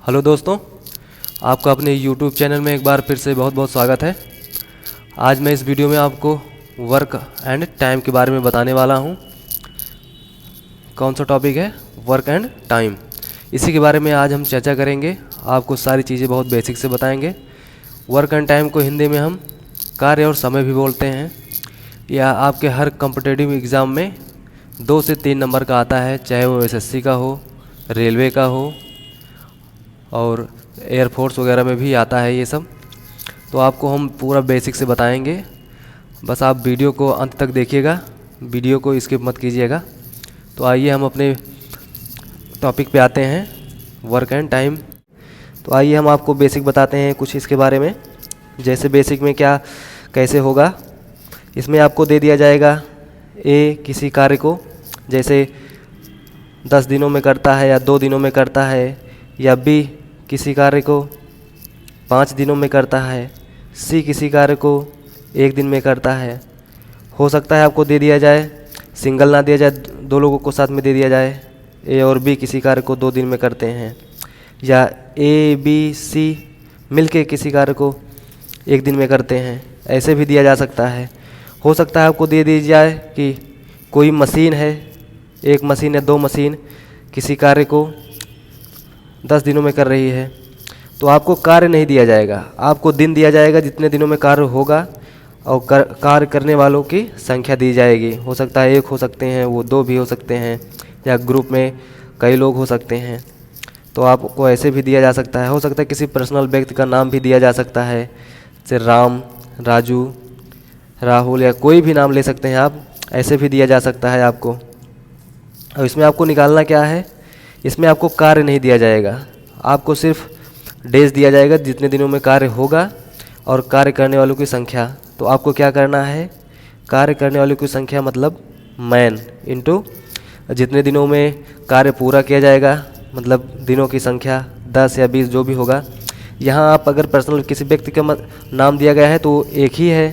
Hello दोस्तों, आपका अपने YouTube चैनल में एक बार फिर से बहुत बहुत स्वागत है। आज मैं इस वीडियो में आपको वर्क एंड टाइम के बारे में बताने वाला हूँ। कौन सा टॉपिक है? Work and time. इसी के बारे में आज हम चर्चा करेंगे। आपको सारी चीज़ें बहुत बेसिक से बताएंगे। वर्क एंड टाइम को हिंदी में हम कार्य और समय भी बोलते हैं। यह आपके हर कॉम्पिटिटिव एग्ज़ाम में 2 से 3 नंबर का आता है, चाहे वो SSC का हो, रेलवे का हो और एयरफोर्स वगैरह में भी आता है ये सब। तो आपको हम पूरा बेसिक से बताएंगे। बस आप वीडियो को अंत तक देखिएगा, वीडियो को स्किप मत कीजिएगा। तो आइए हम अपने टॉपिक पे आते हैं, वर्क एंड टाइम। तो आइए हम आपको बेसिक बताते हैं कुछ इसके बारे में। जैसे बेसिक में क्या कैसे होगा, इसमें आपको दे दिया जाएगा ए किसी कार्य को, जैसे 10 दिनों में करता है या 2 दिनों में करता है, या बी किसी कार्य को 5 दिनों में करता है, सी किसी कार्य को 1 दिन में करता है। हो सकता है आपको दे दिया जाए, सिंगल ना दिया जाए, 2 लोगों को साथ में दे दिया जाए, ए और बी किसी कार्य को 2 दिन में करते हैं, या ए बी सी मिलके किसी कार्य को 1 दिन में करते हैं। ऐसे भी दिया जा सकता है। हो सकता है आपको दे दी जाए कि कोई मशीन है, 1 मशीन या 2 मशीन किसी कार्य को 10 दिनों में कर रही है, तो आपको कार्य नहीं दिया जाएगा, आपको दिन दिया जाएगा जितने दिनों में कार्य होगा, और कार्य करने वालों की संख्या दी जाएगी। हो सकता है 1 हो सकते हैं, वो 2 भी हो सकते हैं, या ग्रुप में कई लोग हो सकते हैं। तो आपको ऐसे भी दिया जा सकता है। हो सकता है किसी पर्सनल व्यक्ति का नाम भी दिया जा सकता है, जैसे राम, राजू, राहुल, या कोई भी नाम ले सकते हैं आप। ऐसे भी दिया जा सकता है आपको। और इसमें आपको निकालना क्या है, इसमें आपको कार्य नहीं दिया जाएगा, आपको सिर्फ डेज दिया जाएगा जितने दिनों में कार्य होगा और कार्य करने वालों की संख्या। तो आपको क्या करना है, कार्य करने वालों की संख्या मतलब मैन इंटू जितने दिनों में कार्य पूरा किया जाएगा, मतलब दिनों की संख्या 10 या 20 जो भी होगा। यहाँ आप अगर पर्सनल किसी व्यक्ति का नाम दिया गया है तो एक ही है,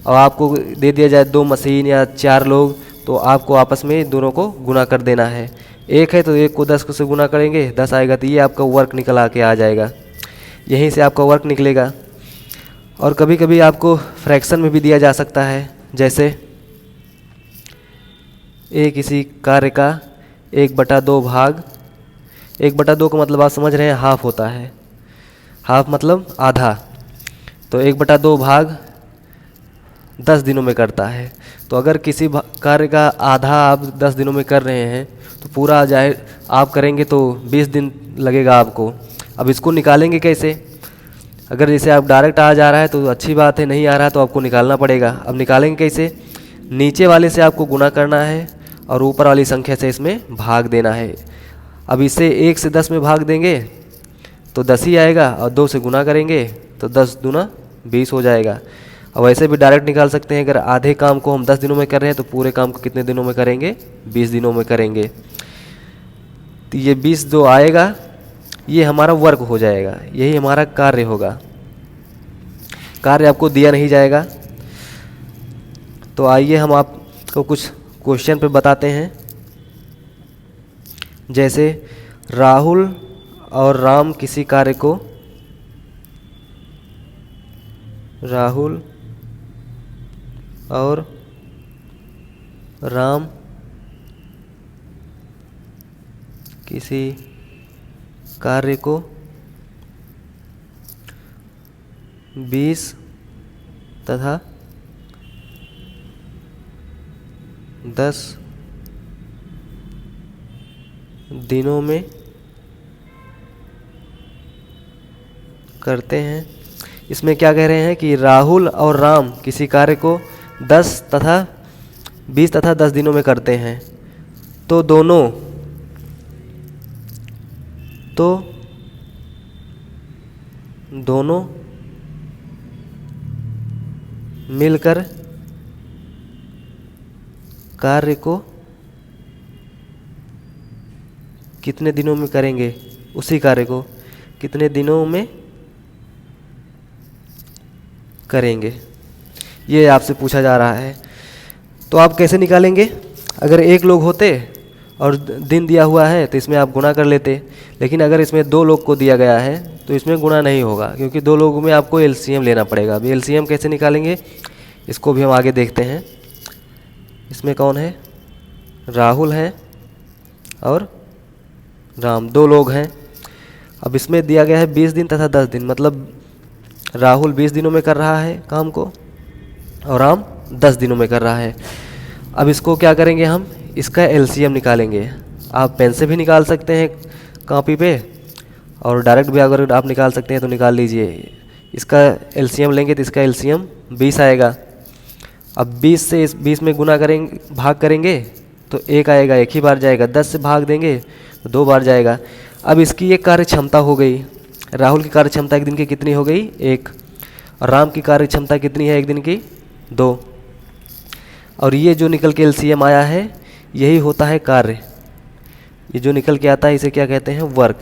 और आपको दे दिया जाए 2 मशीन या 4 लोग, तो आपको आपस में दोनों को गुना कर देना है। 1 है तो 1 को 10 से गुना करेंगे, 10 आएगा, तो ये आपका वर्क निकल आके आ जाएगा। यहीं से आपका वर्क निकलेगा। और कभी कभी आपको फ्रैक्शन में भी दिया जा सकता है, जैसे ए किसी कार्य का 1/2 भाग, 1/2 का मतलब आप समझ रहे हैं, हाफ होता है, हाफ मतलब आधा। तो 1/2 भाग 10 दिनों में करता है। तो अगर किसी कार्य का आधा आप 10 दिनों में कर रहे हैं, तो पूरा जाहिर आप करेंगे तो 20 दिन लगेगा आपको। अब इसको निकालेंगे कैसे? अगर जैसे आप डायरेक्ट आ जा रहा है तो अच्छी बात है, नहीं आ रहा है तो आपको निकालना पड़ेगा। अब निकालेंगे कैसे? नीचे वाले से आपको गुना करना है और ऊपर वाली संख्या से इसमें भाग देना है। अब इसे 1 से 10 में भाग देंगे तो 10 ही आएगा, और 2 से गुना करेंगे तो 10 दूना 20 हो जाएगा। और वैसे भी डायरेक्ट निकाल सकते हैं, अगर आधे काम को हम 10 दिनों में कर रहे हैं तो पूरे काम को कितने दिनों में करेंगे? 20 दिनों में करेंगे। तो ये 20 जो आएगा ये हमारा वर्क हो जाएगा, यही हमारा कार्य होगा। कार्य आपको दिया नहीं जाएगा। तो आइए हम आपको कुछ क्वेश्चन पे बताते हैं। जैसे राहुल और राम किसी कार्य को, राहुल और राम किसी कार्य को 20 तथा 10 दिनों में करते हैं। इसमें क्या कह रहे हैं कि राहुल और राम किसी कार्य को 20 तथा 10 दिनों में करते हैं, तो दोनों मिलकर कार्य को कितने दिनों में करेंगे? उसी कार्य को कितने दिनों में करेंगे, ये आपसे पूछा जा रहा है। तो आप कैसे निकालेंगे? अगर 1 लोग होते और दिन दिया हुआ है तो इसमें आप गुणा कर लेते। लेकिन अगर इसमें 2 लोग को दिया गया है तो इसमें गुणा नहीं होगा, क्योंकि 2 लोगों में आपको एलसीएम लेना पड़ेगा। अभी एलसीएम कैसे निकालेंगे इसको भी हम आगे देखते हैं। इसमें कौन है, राहुल है और राम, 2 लोग हैं। अब इसमें दिया गया है 20 दिन तथा 10 दिन, मतलब राहुल 20 दिनों में कर रहा है काम को और राम 10 दिनों में कर रहा है। अब इसको क्या करेंगे, हम इसका एलसीएम निकालेंगे। आप पेन से भी निकाल सकते हैं कॉपी पे, और डायरेक्ट भी अगर आप निकाल सकते हैं तो निकाल लीजिए। इसका एलसीएम लेंगे तो इसका एलसीएम 20 आएगा। अब 20 से इस 20 में गुना करेंगे, भाग करेंगे तो 1 आएगा, 1 ही बार जाएगा। 10 से भाग देंगे तो 2 बार जाएगा। अब इसकी एक कार्य क्षमता हो गई। राहुल की कार्य क्षमता एक दिन की कितनी हो गई, 1। और राम की कार्य क्षमता कितनी है एक दिन की, 2। और ये जो निकल के एलसीएम आया है यही होता है कार्य। ये जो निकल के आता है इसे क्या कहते हैं, वर्क।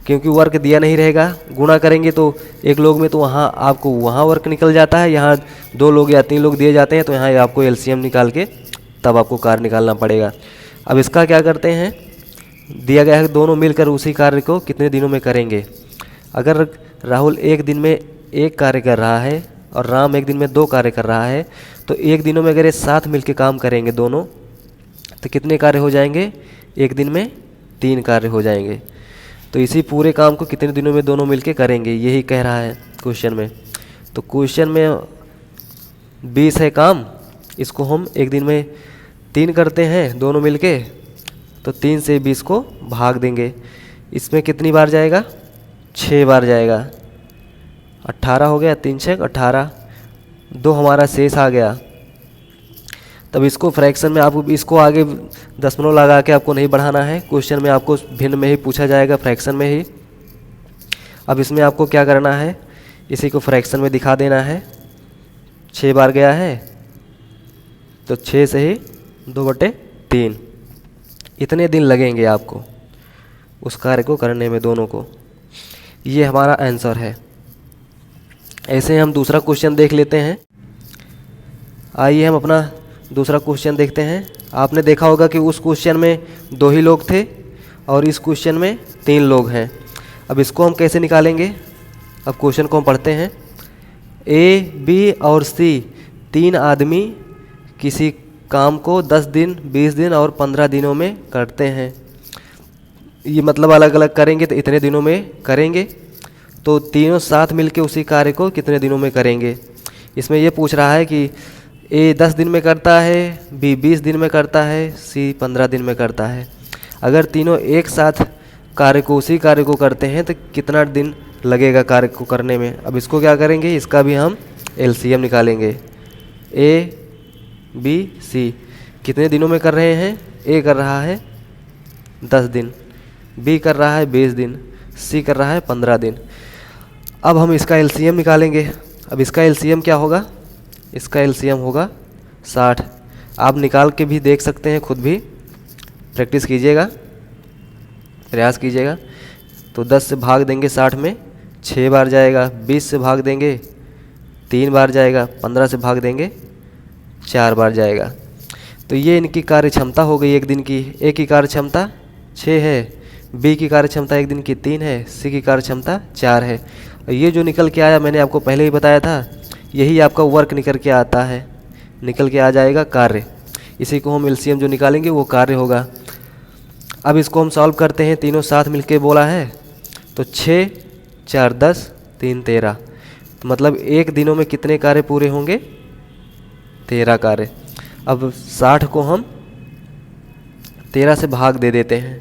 क्योंकि वर्क दिया नहीं रहेगा, गुणा करेंगे तो एक लोग में तो वहाँ आपको वहाँ वर्क निकल जाता है, यहाँ 2 लोग या 3 लोग दिए जाते हैं तो यहाँ आपको एलसीएम निकाल के तब आपको कार्य निकालना पड़ेगा। अब इसका क्या करते हैं, दिया गया है दोनों मिलकर उसी कार्य को कितने दिनों में करेंगे। अगर राहुल एक दिन में 1 कार्य कर रहा है और राम एक दिन में 2 कार्य कर रहा है तो एक दिनों में अगर ये साथ मिलकर काम करेंगे दोनों तो कितने कार्य हो जाएंगे, एक दिन में 3 कार्य हो जाएंगे। तो इसी पूरे काम को कितने दिनों में दोनों मिलके करेंगे, यही कह रहा है क्वेश्चन में। तो क्वेश्चन में 20 है काम, इसको हम एक दिन में 3 करते हैं दोनों मिलके, तो 3 से 20 को भाग देंगे। इसमें कितनी बार जाएगा, 6 बार जाएगा। 18 हो गया, 3 6 18, 2 हमारा शेष आ गया। तब इसको फ्रैक्शन में आपको इसको आगे दशमलव लगा के आपको नहीं बढ़ाना है, क्वेश्चन में आपको भिन्न में ही पूछा जाएगा, फ्रैक्शन में ही। अब इसमें आपको क्या करना है, इसी को फ्रैक्शन में दिखा देना है। 6 बार गया है तो 6 से ही 2/3, इतने दिन लगेंगे आपको उस कार्य को करने में दोनों को। ये हमारा आंसर है। ऐसे हम दूसरा क्वेश्चन देख लेते हैं। आइए हम अपना दूसरा क्वेश्चन देखते हैं। आपने देखा होगा कि उस क्वेश्चन में 2 ही लोग थे और इस क्वेश्चन में 3 लोग हैं। अब इसको हम कैसे निकालेंगे, अब क्वेश्चन को हम पढ़ते हैं। ए, बी और सी 3 आदमी किसी काम को 10 दिन, 20 दिन और 15 दिनों में करते हैं। ये मतलब अलग अलग करेंगे तो इतने दिनों में करेंगे, तो तीनों साथ मिलके उसी कार्य को कितने दिनों में करेंगे। इसमें ये पूछ रहा है कि ए 10 दिन में करता है, बी 20 दिन में करता है, सी 15 दिन में करता है। अगर तीनों एक साथ उसी कार्य को करते हैं तो कितना दिन लगेगा कार्य को करने में। अब इसको क्या करेंगे, इसका भी हम एलसीएम निकालेंगे। ए, बी, सी कितने दिनों में कर रहे हैं, ए कर रहा है 10 दिन, बी कर रहा है 20 दिन, सी कर रहा है 15 दिन। अब हम इसका एलसीएम निकालेंगे। अब इसका एलसीएम क्या होगा, इसका एलसीएम होगा 60। आप निकाल के भी देख सकते हैं, खुद भी प्रैक्टिस कीजिएगा, प्रयास कीजिएगा। तो 10 से भाग देंगे 60 में 6 बार जाएगा, 20 से भाग देंगे 3 बार जाएगा, 15 से भाग देंगे 4 बार जाएगा। तो ये इनकी कार्य क्षमता हो गई एक दिन की। ए की कार्य क्षमता 6 है, बी की कार्य क्षमता एक दिन की 3 है, सी की कार्य क्षमता 4 है। और ये जो निकल के आया मैंने आपको पहले ही बताया था, यही आपका वर्क निकल के आता है, निकल के आ जाएगा कार्य। इसी को हम एलसीएम जो निकालेंगे वो कार्य होगा। अब इसको हम सॉल्व करते हैं, तीनों साथ मिलके बोला है तो 6 4 10 3 13, तो मतलब एक दिनों में कितने कार्य पूरे होंगे, 13 कार्य। अब 60 को हम 13 से भाग दे देते हैं।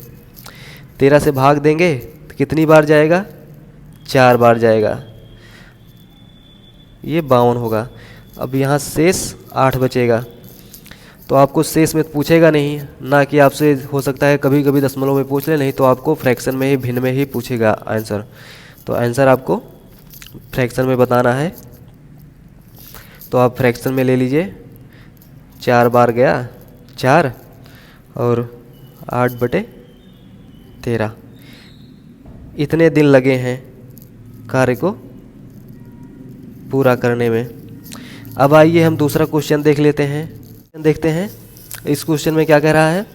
13 से भाग देंगे तो कितनी बार जाएगा, 4 बार जाएगा, ये 52 होगा। अब यहाँ शेष 8 बचेगा। तो आपको शेष में पूछेगा नहीं, ना कि आपसे हो सकता है कभी कभी दशमलव में पूछ ले, नहीं तो आपको फ्रैक्शन में ही, भिन्न में ही पूछेगा आंसर। तो आंसर आपको फ्रैक्शन में बताना है। तो आप फ्रैक्शन में ले लीजिए, 4 बार गया 4 और 8/13, इतने दिन लगे हैं कार्य को पूरा करने में। अब आइए हम दूसरा क्वेश्चन देख लेते हैं। देखते हैं इस क्वेश्चन में क्या कह रहा है।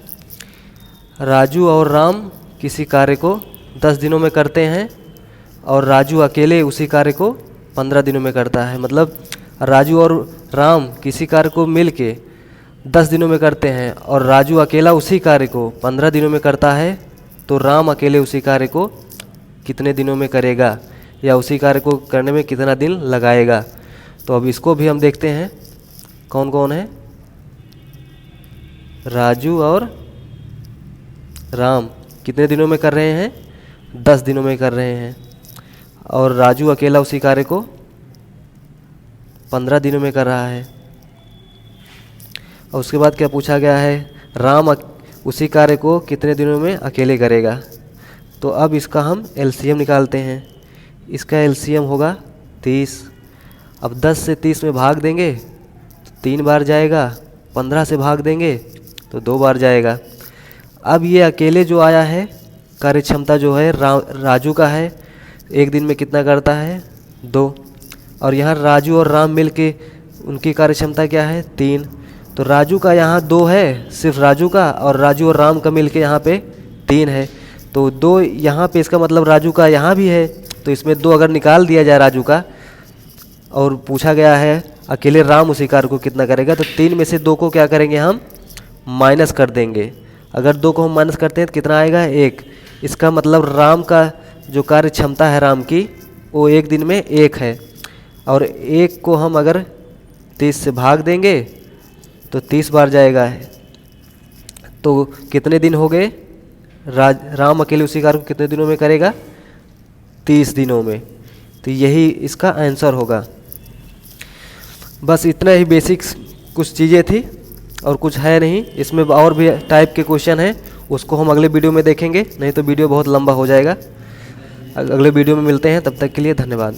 राजू और राम किसी कार्य को 10 दिनों में करते हैं और राजू अकेले उसी कार्य को 15 दिनों में करता है। मतलब राजू और राम किसी कार्य को मिल के 10 दिनों में करते हैं और राजू अकेला उसी कार्य को 15 दिनों में करता है, तो राम अकेले उसी कार्य को कितने दिनों में करेगा या उसी कार्य को करने में कितना दिन लगाएगा। तो अब इसको भी हम देखते हैं कौन कौन है। राजू और राम कितने दिनों में कर रहे हैं? 10 दिनों में कर रहे हैं। और राजू अकेला उसी कार्य को 15 दिनों में कर रहा है। और उसके बाद क्या पूछा गया है? राम उसी कार्य को कितने दिनों में अकेले करेगा। तो अब इसका हम एलसीएम निकालते हैं। इसका एलसीएम होगा 30। अब 10 से 30 में भाग देंगे तो 3 बार जाएगा, 15 से भाग देंगे तो 2 बार जाएगा। अब ये अकेले जो आया है कार्य क्षमता जो है राजू का है, एक दिन में कितना करता है? 2। और यहाँ राजू और राम मिल के उनकी कार्य क्षमता क्या है? 3। तो राजू का यहाँ 2 है, सिर्फ राजू का, और राजू और राम का मिल के यहाँ पे 3 है। तो 2 यहाँ पे, इसका मतलब राजू का यहाँ भी है। तो इसमें 2 अगर निकाल दिया जाए राजू का, और पूछा गया है अकेले राम उसी कार्य को कितना करेगा, तो 3 में से 2 को क्या करेंगे हम? माइनस कर देंगे। अगर 2 को हम माइनस करते हैं तो कितना आएगा? 1। इसका मतलब राम का जो कार्य क्षमता है राम की, वो एक दिन में 1 है। और 1 को हम अगर 30 से भाग देंगे तो 30 बार जाएगा है। तो कितने दिन हो गए? राम अकेले उसी कार्य को कितने दिनों में करेगा? 30 दिनों में। तो यही इसका आंसर होगा। बस इतना ही बेसिक्स कुछ चीज़ें थी और कुछ है नहीं। इसमें और भी टाइप के क्वेश्चन हैं, उसको हम अगले वीडियो में देखेंगे, नहीं तो वीडियो बहुत लंबा हो जाएगा। अगले वीडियो में मिलते हैं, तब तक के लिए धन्यवाद।